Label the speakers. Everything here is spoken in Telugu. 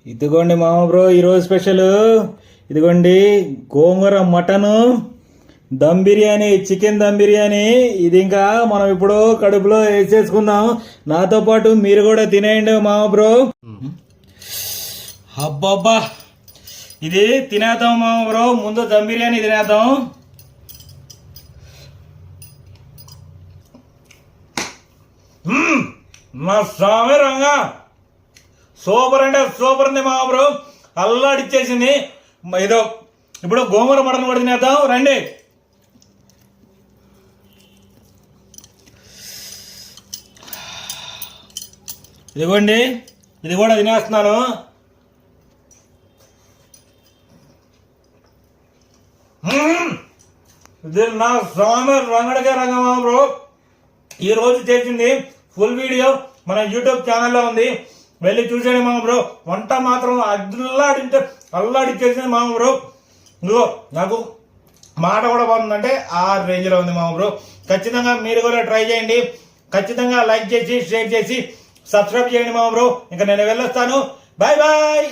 Speaker 1: ఇదిగోండి మామ బ్రో, ఈరోజు స్పెషల్ ఇదిగోండి గోంగూర మటను దమ్ బిర్యానీ, చికెన్ దమ్ బిర్యానీ. ఇది ఇంకా మనం ఇప్పుడు కడుపులో వేసేసుకుందాం. నాతో పాటు మీరు కూడా తినేయండి మామ బ్రో. అబ్బబ్బా, ఇది తినేద్దాం మామ బ్రో. ముందు దమ్ బిర్యానీ తినేద్దాం. మా స్వామి రంగా సూపర్ అంటే సూపర్ ఉంది మామ బ్రో. అల్లాడిచ్చేసింది. ఏదో ఇప్పుడు గోంగూర మటన్ కూడా తినేద్దాం రండి. ఇదిగోండి, ఇది కూడా తినేస్తున్నాను. ఇది నా స్వామి రంగడికే రంగమా బ్రో. ఈ రోజు చేసింది ఫుల్ వీడియో మన యూట్యూబ్ ఛానల్లో ఉంది, వెళ్ళి చూసేయండి మామ బ్రో. వంట మాత్రం అల్లాడిచ్చేసింది మామ బ్రో. ఇదిగో నాకు మాట కూడా బాగుందంటే ఆ రేంజ్లో ఉంది మామ బ్రో. ఖచ్చితంగా మీరు కూడా ట్రై చేయండి. ఖచ్చితంగా లైక్ చేసి షేర్ చేసి సబ్స్క్రైబ్ చేయండి మామ బ్రో. ఇంకా నేను వెళ్ళొస్తాను. Bye bye.